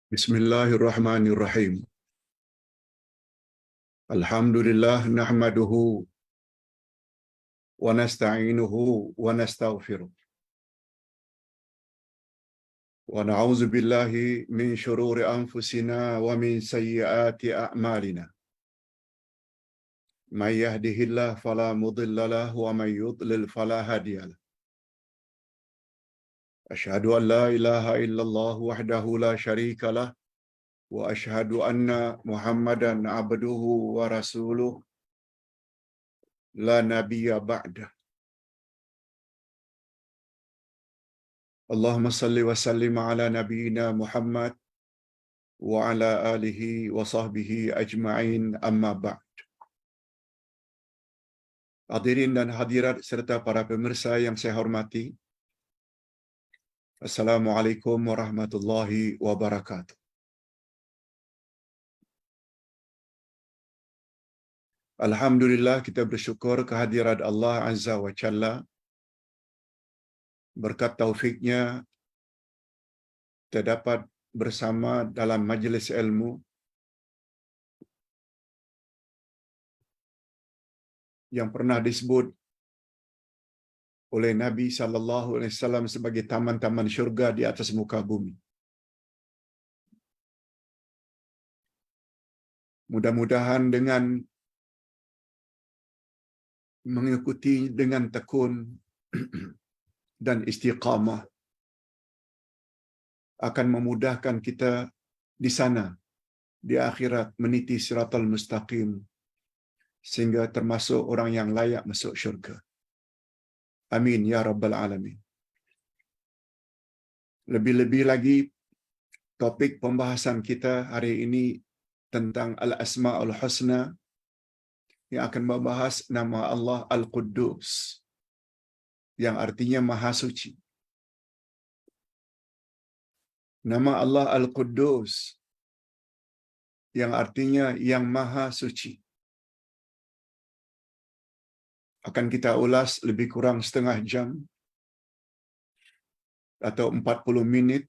Bismillahirrahmanirrahim. Alhamdulillah nahmaduhu wa nasta'inuhu wa nastaghfiruh. Wa na'udzu billahi min shururi anfusina wa min sayyiati a'malina. May yahdihillahu fala mudilla lahu wa may yudlil fala hadiya lahu. Asyhadu an la ilaha illallah wahdahu la syarika lah wa asyhadu anna Muhammadan abduhu wa rasuluh la nabiyya ba'dah. Allahumma salli wa sallim ala nabiyyina Muhammad wa ala alihi wa sahbihi ajma'in amma ba'd. Hadirin dan hadirat serta para pemirsa yang saya hormati. Assalamualaikum warahmatullahi wabarakatuh. Alhamdulillah kita bersyukur kehadirat Allah Azza wa Jalla. Berkat taufiknya kita dapat bersama dalam majlis ilmu yang pernah disebut oleh Nabi sallallahu alaihi wasallam sebagai taman-taman syurga di atas muka bumi. Mudah-mudahan dengan mengikuti dengan tekun dan istiqamah akan memudahkan kita di sana di akhirat meniti siratal mustaqim sehingga termasuk orang yang layak masuk syurga. Amin ya rabbal alamin. Lebih-lebih lagi topik pembahasan kita hari ini tentang Al-Asma'ul Husna yang akan membahas nama Allah Al-Quddus yang artinya Maha Suci. Nama Allah Al-Quddus yang artinya yang Maha Suci akan kita ulas lebih kurang setengah jam atau 40 minit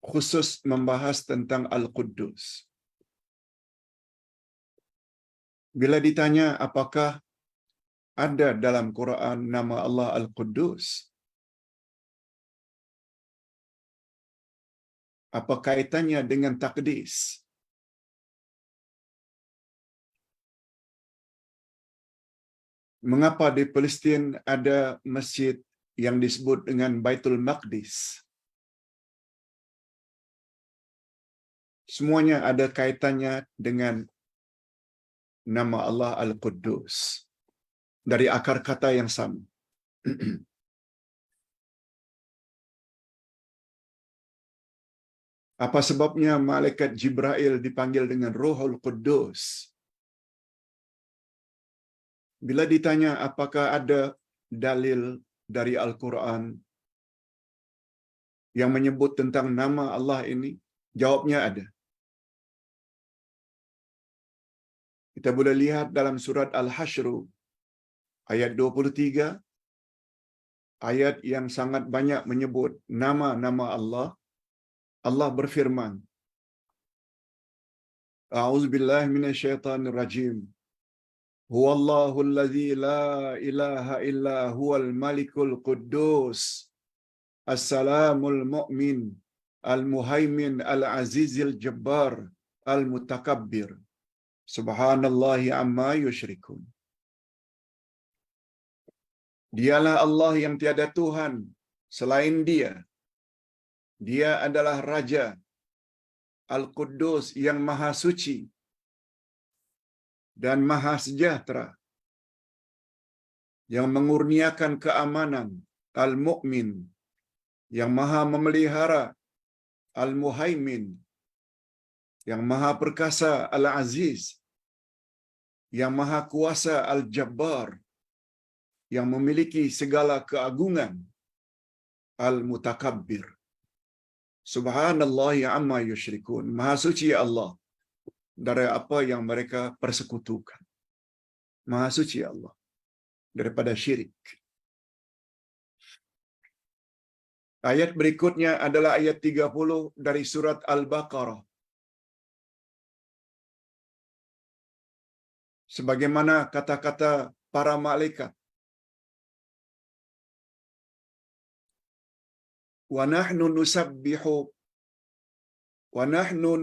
khusus membahas tentang Al-Quddus. Bila ditanya apakah ada dalam Quran nama Allah Al-Quddus, apa kaitannya dengan takdis? Mengapa di Palestin ada masjid yang disebut dengan Baitul Maqdis? Semuanya ada kaitannya dengan nama Allah Al-Quddus. Dari akar kata yang sama. Apa sebabnya malaikat Jibril dipanggil dengan Ruhul Quddus? Bila ditanya apakah ada dalil dari Al-Quran yang menyebut tentang nama Allah ini, jawabnya ada. Kita boleh lihat dalam surat Al-Hasyr ayat 23, ayat yang sangat banyak menyebut nama-nama Allah. Allah berfirman, A'udzubillahi minasyaitonir rajim. Huwallahu allazi la ilaha illa huwal malikul quddus. Assalamul mu'min, al-muhaimin, al-azizil jabbar, al-mutakabbir. Subhanallahi amma yusyrikun. Dialah Allah yang tiada Tuhan selain Dia. Dia adalah Raja Al-Quddus yang Maha Suci dan Maha Sejahtera, yang mengurniakan keamanan, Al-Mu'min, yang Maha Memelihara, Al-Muhaimin, yang Maha Perkasa, Al-Aziz, yang Maha Kuasa, Al-Jabbar, yang memiliki segala keagungan, Al-Mutakabbir. Subhanallah ya amma yusyrikun. Maha suci Allah dari apa yang mereka persekutukan. Maha suci Allah daripada syirik. Ayat berikutnya adalah ayat 30 dari surat Al-Baqarah. Sebagaimana kata-kata para malaikat, wa nahnu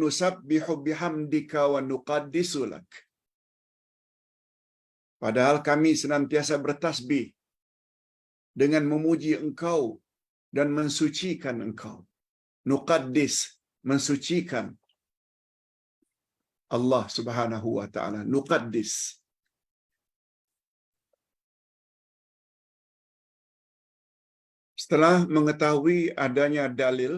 nusabbihu bihamdika wa nuqaddisu lak. Padahal kami senantiasa bertasbih dengan memuji engkau dan mensucikan engkau. Nuqaddis, mensucikan Allah Subhanahu wa taala. Nuqaddis. Setelah mengetahui adanya dalil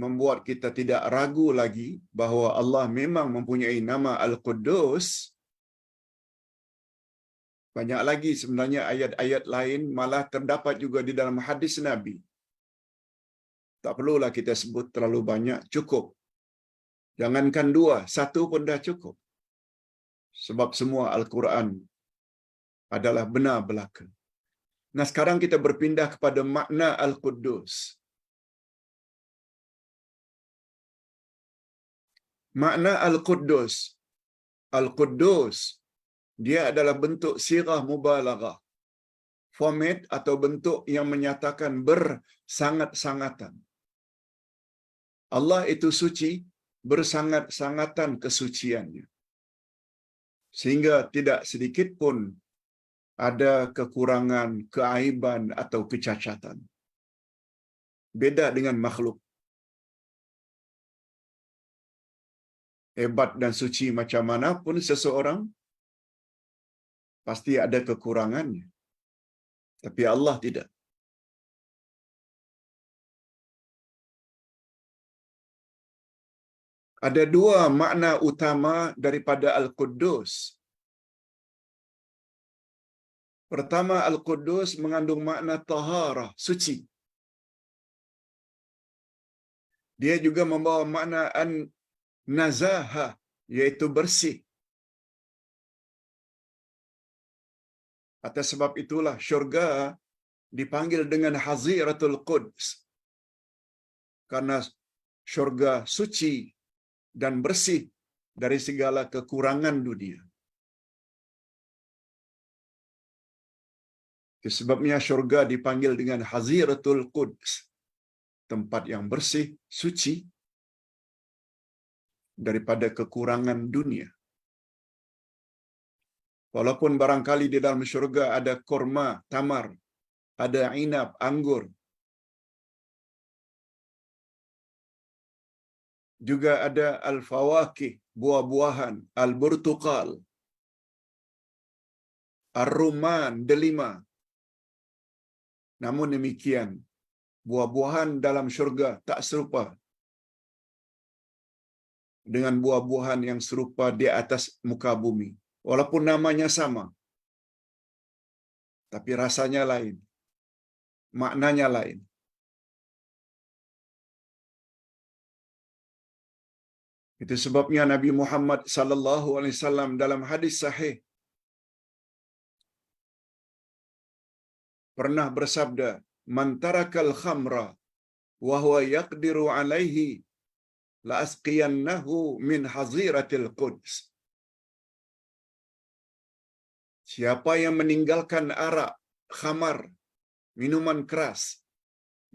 membuat kita tidak ragu lagi bahawa Allah memang mempunyai nama Al-Quddus, banyak lagi sebenarnya ayat-ayat lain malah terdapat juga di dalam hadis Nabi. Tak perlulah kita sebut terlalu banyak, cukup. Jangankan dua, satu pun dah cukup. Sebab semua Al-Quran adalah benar belaka. Nah, sekarang kita berpindah kepada makna Al-Quddus. Makna Al-Quddus. Al-Quddus, dia adalah bentuk sirah mubalaghah. Format atau bentuk yang menyatakan bersangat-sangatan. Allah itu suci, bersangat-sangatan kesuciannya. Sehingga tidak sedikit pun ada kekurangan, keaiban atau kecacatan. Beda dengan makhluk. Hebat dan suci macam mana pun seseorang, pasti ada kekurangannya. Tapi Allah tidak. Ada dua makna utama daripada Al-Quddus. Pertama, Al-Quddus mengandung makna taharah, suci. Dia juga membawa makna an-nazahah, yaitu bersih. Atas sebab itulah syurga dipanggil dengan Haziratul Quds. Karena syurga suci dan bersih dari segala kekurangan dunia. Sebabnya syurga dipanggil dengan Haziratul Quds, tempat yang bersih, suci daripada kekurangan dunia. Walaupun barangkali di dalam syurga ada kurma, tamar, ada inab, anggur, juga ada al-fawakih, buah-buahan, al-burtuqal, ar-rumman, delima. Namun demikian, buah-buahan dalam syurga tak serupa dengan buah-buahan yang serupa di atas muka bumi. Walaupun namanya sama, tapi rasanya lain, maknanya lain. Itu sebabnya Nabi Muhammad sallallahu alaihi wasallam dalam hadis sahih pernah bersabda, "Man tarakal khamra wa huwa yaqdiru alaihi la asqiyannahu min haziratil quds." Siapa yang meninggalkan arak, khamar, minuman keras,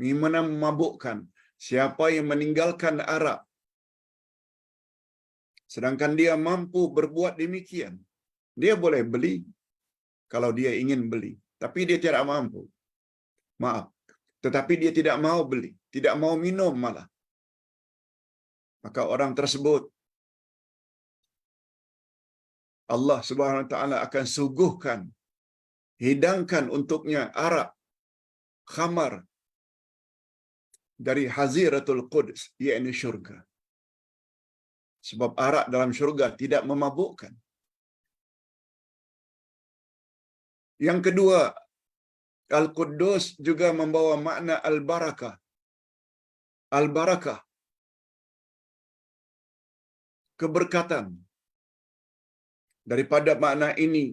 minuman memabukkan, siapa yang meninggalkan arak sedangkan dia mampu berbuat demikian, dia boleh beli kalau dia ingin beli, tapi dia tidak mampu. Maaf, tetapi dia tidak mau beli, tidak mau minum malah. Maka orang tersebut Allah Subhanahu wa taala akan suguhkan, hidangkan untuknya arak, khamar dari Haziratul Quds, yaitu syurga. Sebab arak dalam syurga tidak memabukkan. Yang kedua, Al-Quddus juga membawa makna al-barakah. Al-barakah, keberkatan. Daripada makna ini,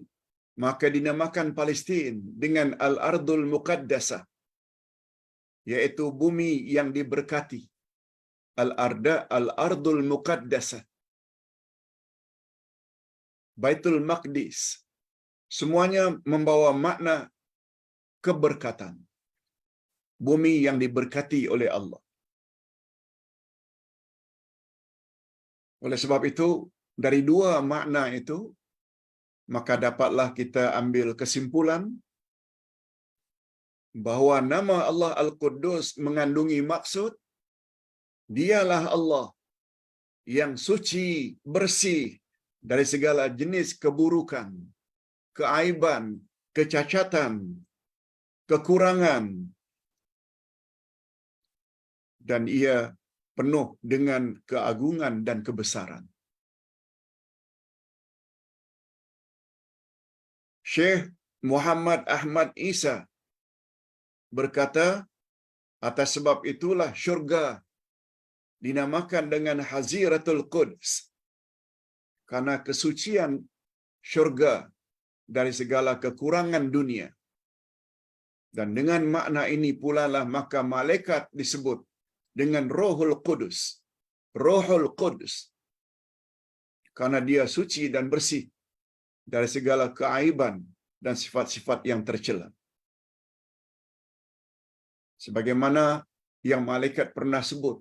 maka dinamakan Palestin dengan Al-Ardul Muqaddasah, yaitu bumi yang diberkati, al-ardul muqaddasah, Baitul Maqdis, semuanya membawa makna keberkatan. Bumi yang diberkati oleh Allah. Oleh sebab itu, dari dua makna itu, maka dapatlah kita ambil kesimpulan bahawa nama Allah Al-Quddus mengandungi maksud, dialah Allah yang suci, bersih dari segala jenis keburukan, keaiban, kecacatan, kekurangan, dan ia penuh dengan keagungan dan kebesaran. Syekh Muhammad Ahmad Isa berkata, atas sebab itulah syurga dinamakan dengan Haziratul Quds, karena kesucian syurga dari segala kekurangan dunia. Dan dengan makna ini pula lah maka malaikat disebut dengan Rohul Qudus. Rohul Qudus. Karena dia suci dan bersih dari segala keaiban dan sifat-sifat yang tercela. Sebagaimana yang malaikat pernah sebut,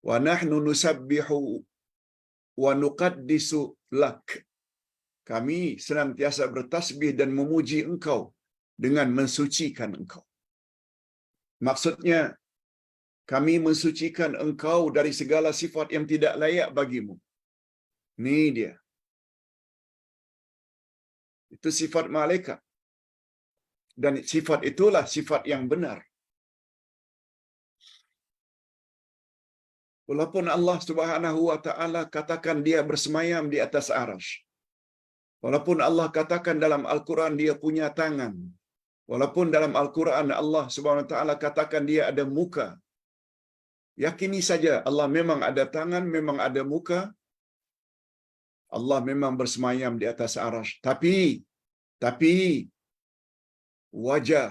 wa nahnu nusabbihu wa nuqaddisu lak. Kami senantiasa bertasbih dan memuji engkau dengan mensucikan engkau. Maksudnya, kami mensucikan engkau dari segala sifat yang tidak layak bagimu. Ini dia. Itu sifat malaikat. Dan sifat itulah sifat yang benar. Walaupun Allah Subhanahu wa taala katakan dia bersemayam di atas arasy. Walaupun Allah katakan dalam Al-Quran dia punya tangan. Walaupun dalam Al-Quran Allah Subhanahu wa taala katakan dia ada muka. Yakini saja Allah memang ada tangan, memang ada muka. Allah memang bersemayam di atas arasy. Tapi wajah,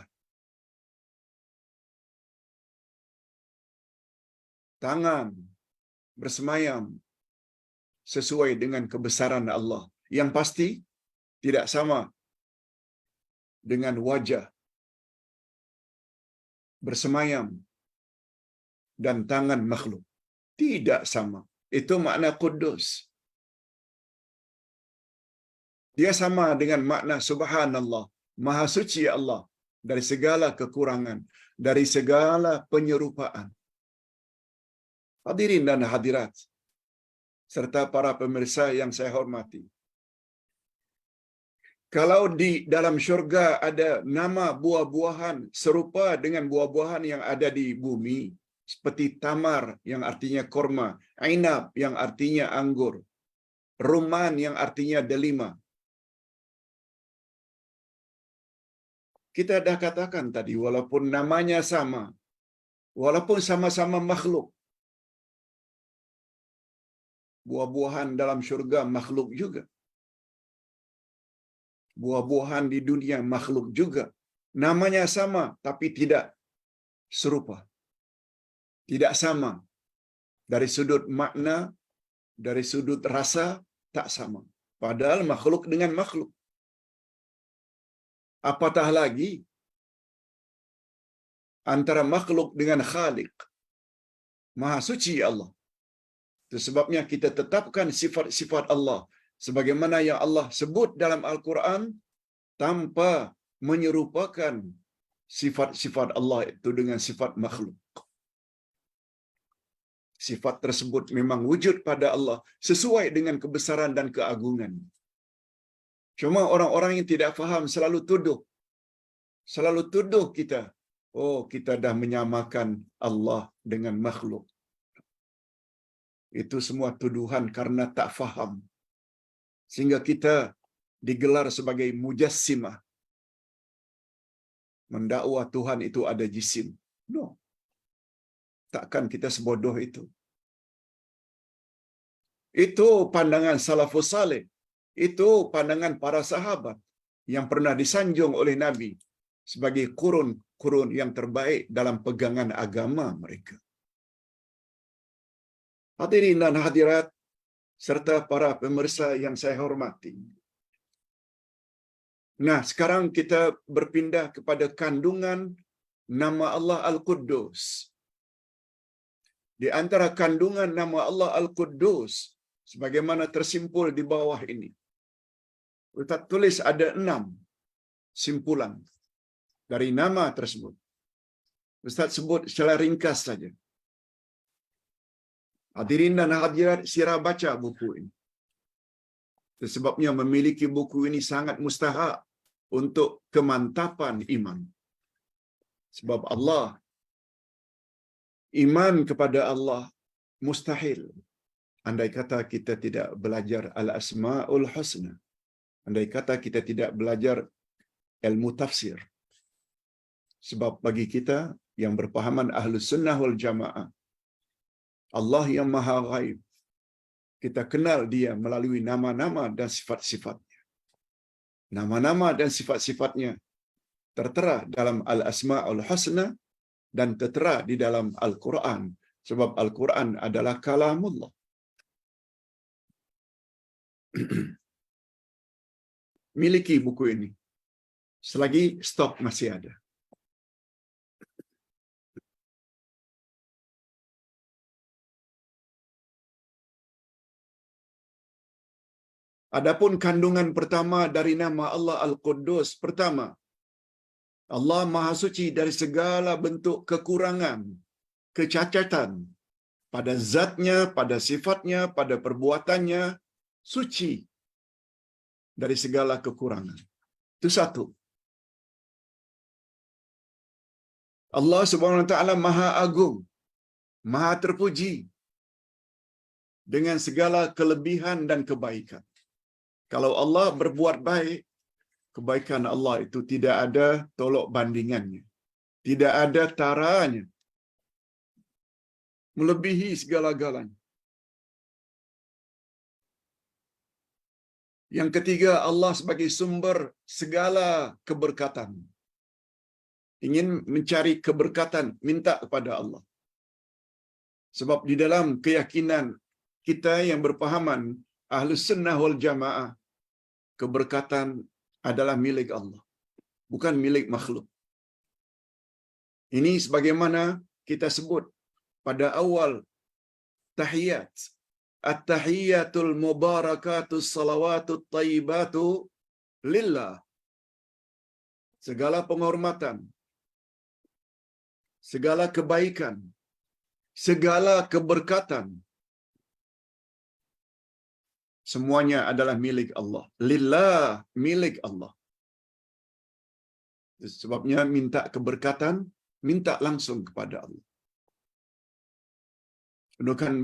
tangan bersemayam sesuai dengan kebesaran Allah. Yang pasti tidak sama dengan wajah bersemayam dan tangan makhluk. Tidak sama. Itu makna Quddus. Dia sama dengan makna Subhanallah, Maha Suci Allah dari segala kekurangan, dari segala penyerupaan. Hadirin dan hadirat, serta para pemirsa yang saya hormati. Kalau di dalam syurga ada nama buah-buahan serupa dengan buah-buahan yang ada di bumi, seperti tamar yang artinya korma, ainab yang artinya anggur, rumman yang artinya delima. Kita dah katakan tadi, walaupun namanya sama, walaupun sama-sama makhluk, buah-buahan dalam syurga makhluk juga. Buah-buahan di dunia makhluk juga. Namanya sama, tapi tidak serupa. Tidak sama. Dari sudut makna, dari sudut rasa, tak sama. Padahal makhluk dengan makhluk. Apatah lagi antara makhluk dengan Khalik, Maha Suci Allah. Itu sebabnya kita tetapkan sifat-sifat Allah sebagaimana yang Allah sebut dalam Al-Quran tanpa menyerupakan sifat-sifat Allah itu dengan sifat makhluk. Sifat tersebut memang wujud pada Allah sesuai dengan kebesaran dan keagungan. Cuma orang-orang yang tidak faham selalu tuduh kita. Oh, kita dah menyamakan Allah dengan makhluk. Itu semua tuduhan karena tak faham. Sehingga kita digelar sebagai mujassimah. Mendakwa Tuhan itu ada jisim. No. Takkan kita sebodoh itu. Itu pandangan salafus saleh. Itu pandangan para sahabat yang pernah disanjung oleh Nabi sebagai kurun yang terbaik dalam pegangan agama mereka. Hadirin dan hadirat serta para pemirsa yang saya hormati. Nah, sekarang kita berpindah kepada kandungan nama Allah Al-Quddus. Di antara kandungan nama Allah Al-Quddus, sebagaimana tersimpul di bawah ini, Ustaz tulis ada 6 simpulan dari nama tersebut. Ustaz sebut secara ringkas saja. Hadirin dan hadirat, sila baca buku ini. Sebabnya memiliki buku ini sangat mustahak untuk kemantapan iman. Sebab Allah, iman kepada Allah mustahil andai kata kita tidak belajar Al-Asma'ul Husna. Andai kata kita tidak belajar ilmu tafsir. Sebab bagi kita yang berpahaman Ahlus Sunnah wal Jamaah, Allah yang Maha Ghaib, kita kenal dia melalui nama-nama dan sifat-sifatnya. Nama-nama dan sifat-sifatnya tertera dalam Al-Asma'ul Husna dan tertera di dalam Al-Quran. Sebab Al-Quran adalah kalamullah. Miliki buku ini. Selagi stok masih ada. Adapun kandungan pertama dari nama Allah Al-Quddus, pertama, Allah Maha Suci dari segala bentuk kekurangan, kecacatan, pada zatnya, pada sifatnya, pada perbuatannya, suci dari segala kekurangan. Itu satu. Allah Subhanahu Wa Taala Maha Agung, Maha terpuji dengan segala kelebihan dan kebaikan. Kalau Allah berbuat baik, kebaikan Allah itu tidak ada tolok bandingannya. Tidak ada taranya. Melebihi segala-galanya. Yang ketiga, Allah sebagai sumber segala keberkatan. Ingin mencari keberkatan, minta kepada Allah. Sebab di dalam keyakinan kita yang berpahaman Ahlus Sunnah wal Jamaah, keberkatan adalah milik Allah, bukan milik makhluk. Ini sebagaimana kita sebut pada awal tahiyat. At-tahiyatul mubarakatus salawatut tayyibatu lillah. Segala penghormatan, segala kebaikan, segala keberkatan, semuanya adalah milik Allah. Lillah, milik Allah. Sebabnya minta keberkatan, minta langsung kepada Allah.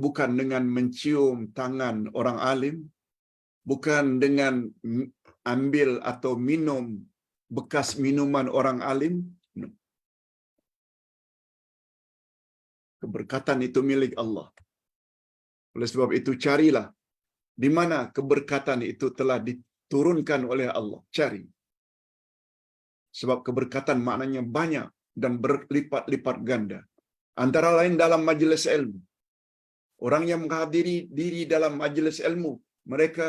Bukan dengan mencium tangan orang alim, bukan dengan ambil atau minum bekas minuman orang alim. Keberkatan itu milik Allah. Oleh sebab itu carilah di mana keberkatan itu telah diturunkan oleh Allah. Cari. Sebab keberkatan maknanya banyak dan berlipat-lipat ganda. Antara lain dalam majlis ilmu. Orang yang menghadiri diri dalam majlis ilmu, mereka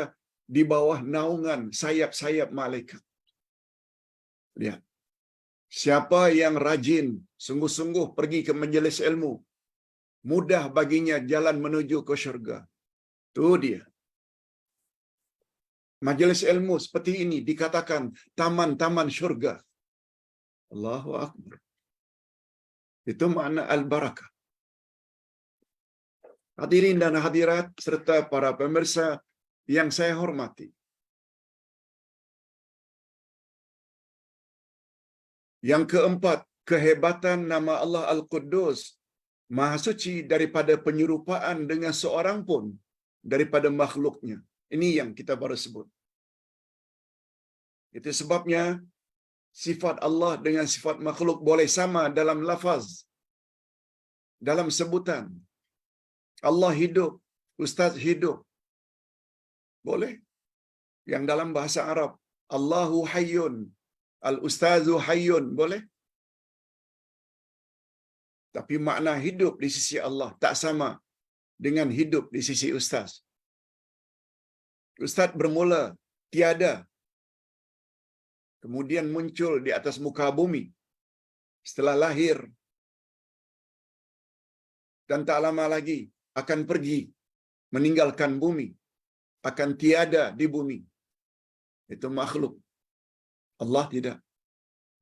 di bawah naungan sayap-sayap malaikat. Lihat. Siapa yang rajin, sungguh-sungguh pergi ke majlis ilmu, mudah baginya jalan menuju ke syurga. Itu dia. Majlis ilmu seperti ini dikatakan taman-taman syurga. Allahu Akbar. Itu makna al-barakah. Hadirin dan hadirat serta para pemirsa yang saya hormati. Yang keempat, kehebatan nama Allah Al-Quddus, Maha Suci daripada penyerupaan dengan seorang pun daripada makhluknya. Ini yang kita baru sebut. Itu sebabnya sifat Allah dengan sifat makhluk boleh sama dalam lafaz, dalam sebutan. Allah hidup, Ustaz hidup. Boleh. Yang dalam bahasa Arab, Allahu hayyun, Al-Ustazu hayyun. Boleh. Tapi makna hidup di sisi Allah tak sama dengan hidup di sisi ustaz. Ustaz bermula tiada, kemudian muncul di atas muka bumi setelah lahir, dan tak lama lagi akan pergi meninggalkan bumi, akan tiada di bumi. Itu makhluk. Allah tidak.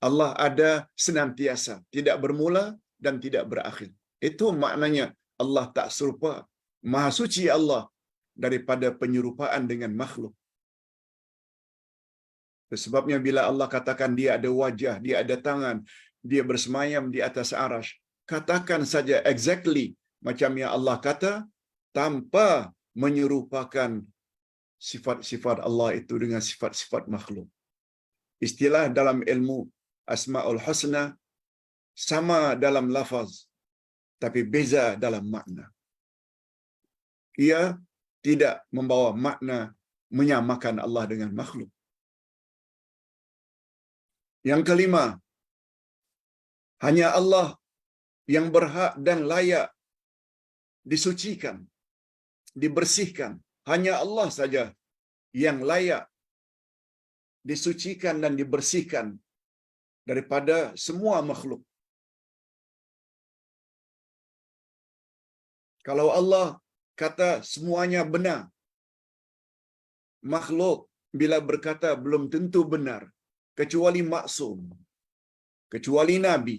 Allah ada senantiasa, tidak bermula dan tidak berakhir. Itu maknanya Allah tak serupa. Maha suci Allah daripada penyerupaan dengan makhluk. Sebabnya bila Allah katakan dia ada wajah, dia ada tangan, dia bersemayam di atas arasy, katakan saja exactly macam yang Allah kata, tanpa menyerupakan sifat-sifat Allah itu dengan sifat-sifat makhluk. Istilah dalam ilmu Asma'ul Husna sama dalam lafaz, tapi beza dalam makna. Ia tidak membawa makna menyamakan Allah dengan makhluk. Yang kelima, hanya Allah yang berhak dan layak disucikan, dibersihkan. Hanya Allah saja yang layak disucikan dan dibersihkan daripada semua makhluk. Kalau Allah kata semuanya benar, makhluk bila berkata belum tentu benar, kecuali maksum, kecuali Nabi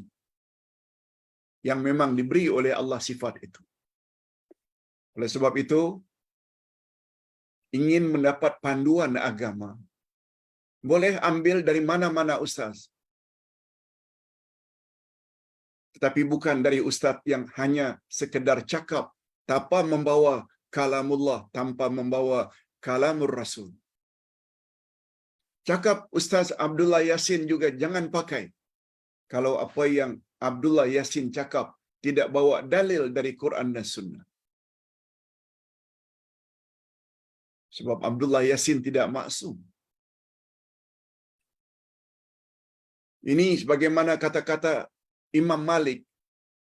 yang memang diberi oleh Allah sifat itu. Oleh sebab itu, ingin mendapat panduan agama, boleh ambil dari mana-mana ustaz. Tetapi bukan dari ustaz yang hanya sekedar cakap tanpa membawa kalamullah, tanpa membawa kalamur Rasul. Cakap Ustaz Abdullah Yassin juga jangan pakai kalau apa yang Abdullah Yassin cakap tidak bawa dalil dari Quran dan Sunnah. Sebab Abdullah Yassin tidak maksum. Ini sebagaimana kata-kata Imam Malik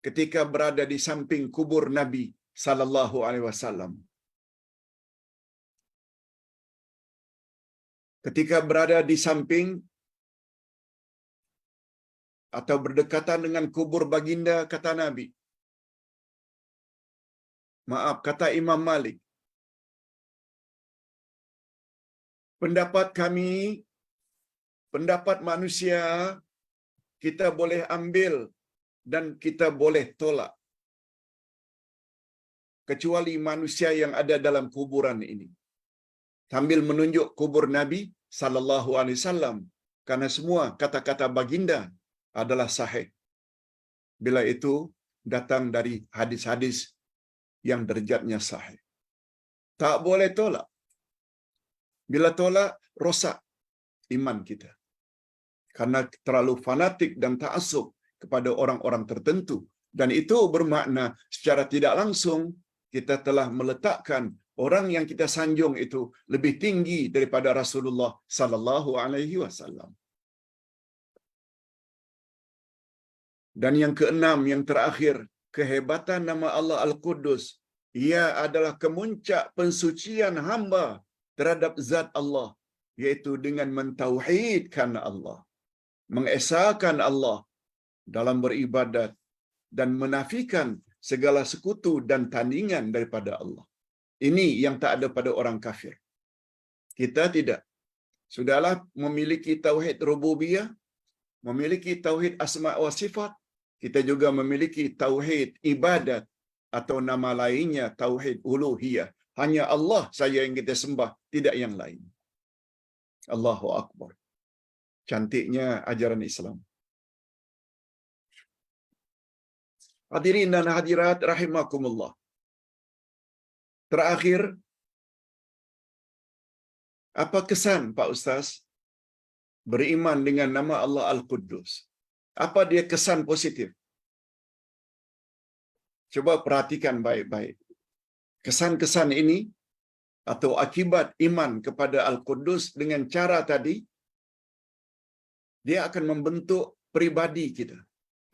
ketika berada di samping kubur Nabi sallallahu alaihi wasallam. Ketika berada di samping atau berdekatan dengan kubur baginda, kata Nabi, maaf, kata Imam Malik, pendapat kami, pendapat manusia, kita boleh ambil dan kita boleh tolak, kecuali manusia yang ada dalam kuburan ini. Sambil menunjuk kubur Nabi sallallahu alaihi wasallam, karena semua kata-kata baginda adalah sahih. Bila itu datang dari hadis-hadis yang derajatnya sahih. Tak boleh tolak. Bila tolak, rosak iman kita. Karena terlalu fanatik dan ta'assub kepada orang-orang tertentu. Dan itu bermakna secara tidak langsung kita telah meletakkan orang yang kita sanjung itu lebih tinggi daripada Rasulullah sallallahu alaihi wasallam. Dan yang keenam, yang terakhir, kehebatan nama Allah Al-Quddus. Ia adalah kemuncak pensucian hamba terhadap zat Allah, yaitu dengan mentauhidkan Allah, mengesahkan Allah dalam beribadat dan menafikan segala sekutu dan tandingan daripada Allah. Ini yang tak ada pada orang kafir. Kita tidak. Sudahlah memiliki tauhid rububiyah, memiliki tauhid asma wa sifat, kita juga memiliki tauhid ibadat atau nama lainnya tauhid uluhiyah. Hanya Allah saja yang kita sembah, tidak yang lain. Allahu Akbar. Cantiknya ajaran Islam. Hadirin dan hadirat rahimakumullah. Terakhir, apa kesan Pak Ustaz beriman dengan nama Allah Al-Quddus? Apa dia kesan positif? Coba perhatikan baik-baik. Kesan-kesan ini atau akibat iman kepada Al-Quddus dengan cara tadi, dia akan membentuk pribadi kita.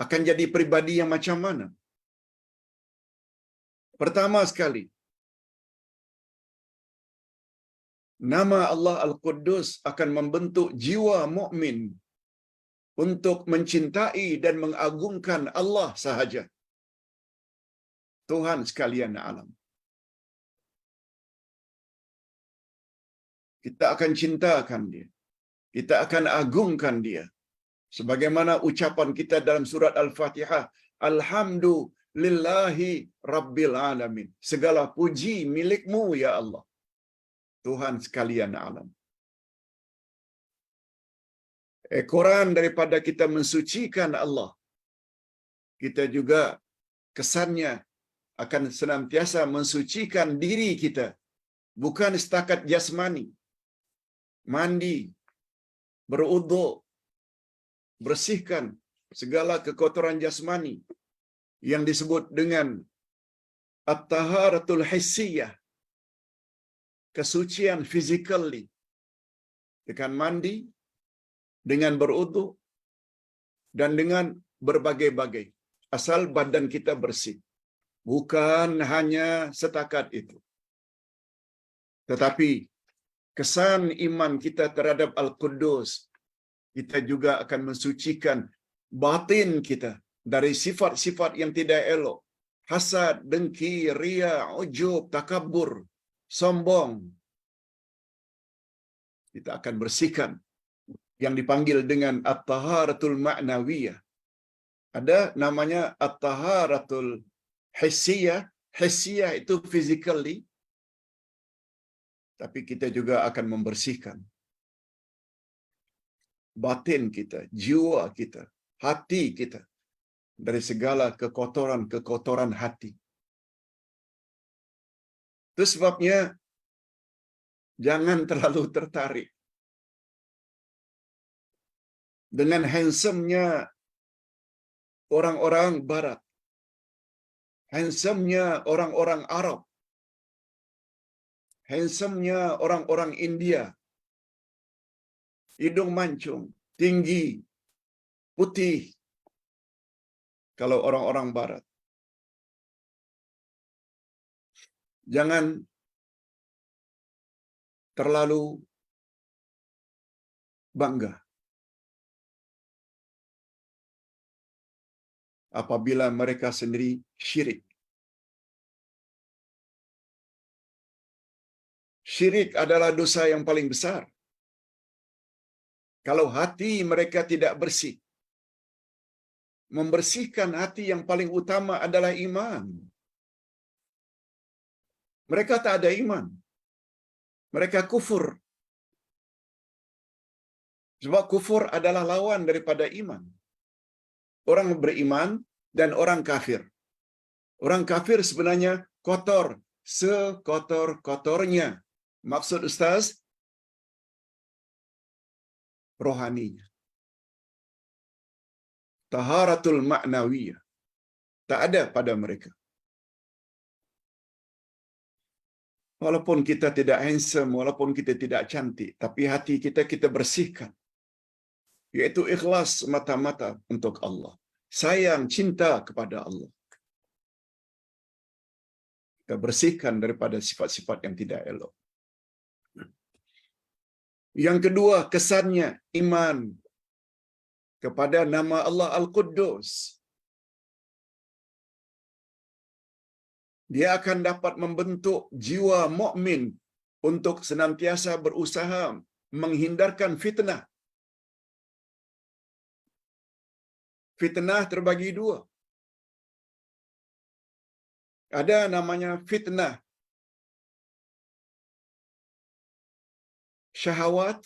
akan jadi pribadi yang macam mana? Pertama sekali, nama Allah Al-Quddus akan membentuk jiwa mukmin untuk mencintai dan mengagungkan Allah sahaja, Tuhan sekalian alam. Kita akan cintakan dia. Kita akan agungkan dia. Sebagaimana ucapan kita dalam surat Al-Fatihah, Alhamdulillahi Rabbil Alamin. Segala puji milikmu ya Allah, Tuhan sekalian alam. Ekoran daripada kita mensucikan Allah, kita juga kesannya akan senantiasa mensucikan diri kita. Bukan setakat jasmani, mandi, beruduk, bersihkan segala kekotoran jasmani yang disebut dengan at-taharatul hissiyah, kesucian physically, dengan mandi, dengan beruduk, dan dengan berbagai-bagai, asal badan kita bersih. Bukan hanya setakat itu, tetapi kesan iman kita terhadap Al-Quddus, kita juga akan mensucikan batin kita dari sifat-sifat yang tidak elok. Hasad, dengki, ria, ujub, takabur, sombong. Kita akan bersihkan yang dipanggil dengan at-taharatul ma'nawiyah. Ada namanya at-taharatul hissiyah. Hissiyah itu physically, tapi kita juga akan membersihkan batin kita, jiwa kita, hati kita dari segala kekotoran-kekotoran hati. Itu sebabnya jangan terlalu tertarik dengan handsome-nya orang-orang barat, handsome-nya orang-orang Arab, handsome-nya orang-orang India, hidung mancung, tinggi, putih, kalau orang-orang barat. Jangan terlalu bangga apabila mereka sendiri syirik. Syirik adalah dosa yang paling besar. Kalau hati mereka tidak bersih, membersihkan hati yang paling utama adalah iman. Mereka tak ada iman. Mereka kufur. Sebab kufur adalah lawan daripada iman. Orang beriman dan orang kafir. Orang kafir sebenarnya kotor, sekotor-kotornya. Maksud Ustaz, rohaninya. Taharatul ma'nawiyah tak ada pada mereka. Walaupun kita tidak handsome, walaupun kita tidak cantik, tapi hati kita bersihkan. Yaitu ikhlas mata-mata untuk Allah. Sayang, cinta kepada Allah. Kita bersihkan daripada sifat-sifat yang tidak elok. Yang kedua, kesannya iman kepada nama Allah Al-Quddus. Dia akan dapat membentuk jiwa mukmin untuk senantiasa berusaha menghindarkan fitnah. Fitnah terbagi dua. Ada namanya fitnah syahwat,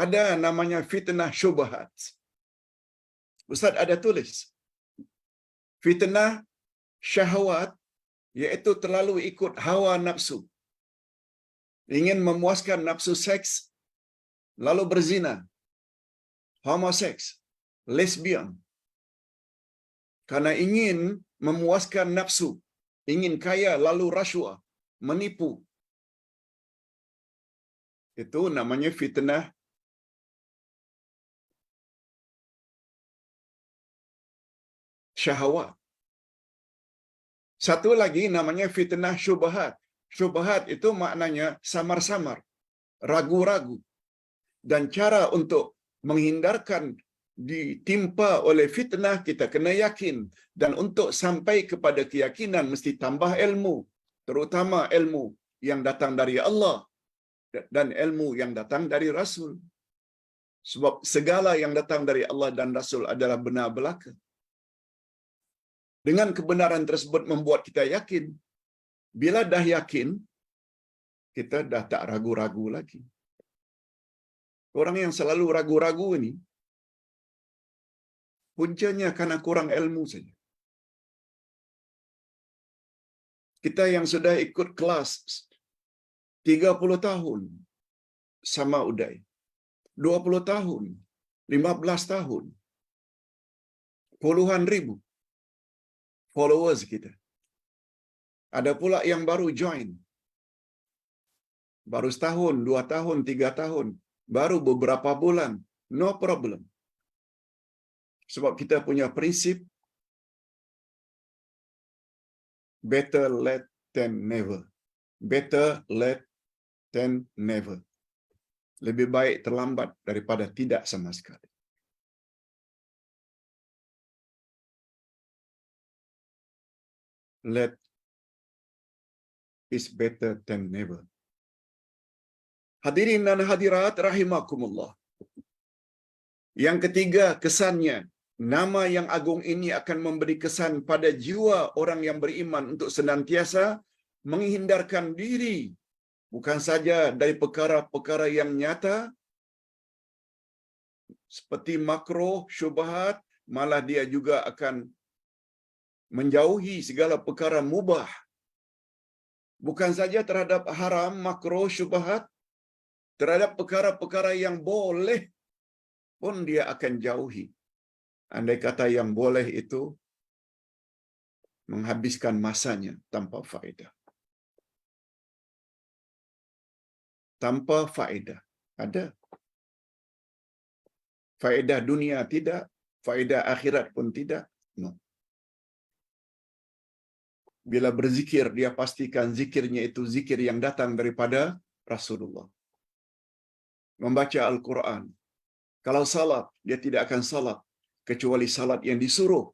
ada namanya fitnah syubhat. Ustaz ada tulis. Fitnah syahwat iaitu terlalu ikut hawa nafsu. Ingin memuaskan nafsu seks, lalu berzina. Homoseks, lesbian. Karena ingin memuaskan nafsu, ingin kaya lalu rasuah, menipu. Itu namanya fitnah syahwat. Satu lagi namanya fitnah syubhat. Syubhat itu maknanya samar-samar, ragu-ragu. Dan cara untuk menghindarkan ditimpa oleh fitnah, kita kena yakin. Dan untuk sampai kepada keyakinan, mesti tambah ilmu. Terutama ilmu yang datang dari Allah dan ilmu yang datang dari Rasul. Sebab segala yang datang dari Allah dan Rasul adalah benar belaka. Dengan kebenaran tersebut membuat kita yakin. Bila dah yakin, kita dah tak ragu-ragu lagi. Orang yang selalu ragu-ragu ini, puncanya karena kurang ilmu saja. Kita yang sudah ikut kelas 30 tahun sama Uday, 20 tahun, 15 tahun, puluhan ribu followers kita. Ada pula yang baru join, baru setahun, 2 tahun, 3 tahun, baru beberapa bulan, no problem. Sebab kita punya prinsip, better late than never. Better late than never. Lebih baik terlambat daripada tidak sama sekali. Late is better than never. Hadirin dan hadirat rahimakumullah. Yang ketiga, kesannya, nama yang agung ini akan memberi kesan pada jiwa orang yang beriman untuk senantiasa menghindarkan diri bukan saja dari perkara-perkara yang nyata seperti makruh, syubhat, malah dia juga akan menjauhi segala perkara mubah. Bukan saja terhadap haram, makruh, syubhat, terhadap perkara-perkara yang boleh pun dia akan jauhi. Andai kata yang boleh itu menghabiskan masanya tanpa faedah. Tanpa faedah. Ada. Faedah dunia tidak, faedah akhirat pun tidak. No. Bila berzikir, dia pastikan zikirnya itu zikir yang datang daripada Rasulullah. Membaca Al-Quran. Kalau salat, dia tidak akan salat kecuali salat yang disuruh.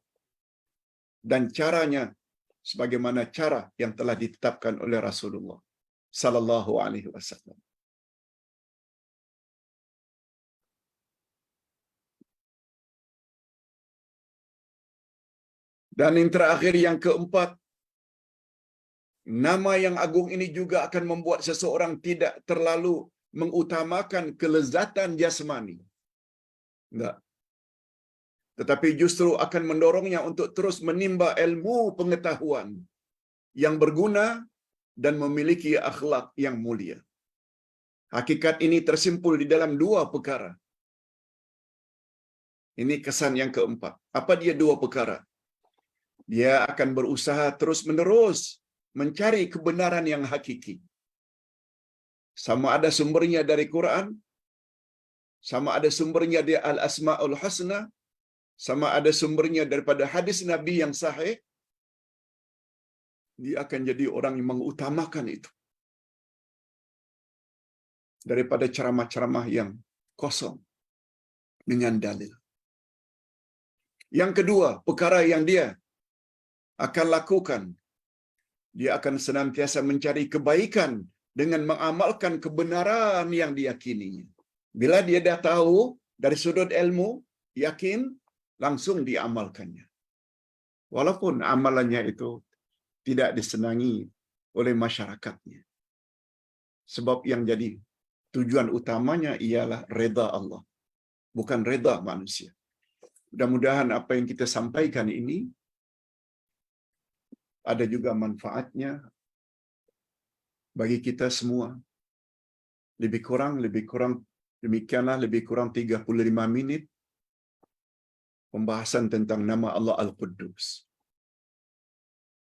Dan caranya sebagaimana cara yang telah ditetapkan oleh Rasulullah sallallahu alaihi wasallam. Dan yang terakhir, yang keempat, nama yang agung ini juga akan membuat seseorang tidak terlalu mengutamakan kelezatan jasmani. Enggak. Tetapi justru akan mendorongnya untuk terus menimba ilmu pengetahuan yang berguna dan memiliki akhlak yang mulia. Hakikat ini tersimpul di dalam 2 perkara. Ini kesan yang keempat. Apa dia 2 perkara? Dia akan berusaha terus-menerus mencari kebenaran yang hakiki. Sama ada sumbernya dari Quran, sama ada sumbernya dari Al-Asma'ul Husna, sama ada sumbernya daripada hadis Nabi yang sahih, dia akan jadi orang yang mengutamakan itu. Daripada ceramah-ceramah yang kosong dengan dalil. Yang kedua, perkara yang dia akan lakukan, dia akan senantiasa mencari kebaikan dengan mengamalkan kebenaran yang diyakininya. Bila dia dah tahu dari sudut ilmu, yakin, langsung diamalkannya. Walaupun amalannya itu tidak disenangi oleh masyarakatnya. Sebab yang jadi tujuan utamanya ialah reda Allah, bukan reda manusia. Mudah-mudahan apa yang kita sampaikan ini ada juga manfaatnya bagi kita semua. Lebih kurang demikianlah, lebih kurang 35 minit pembahasan tentang nama Allah Al-Quddus.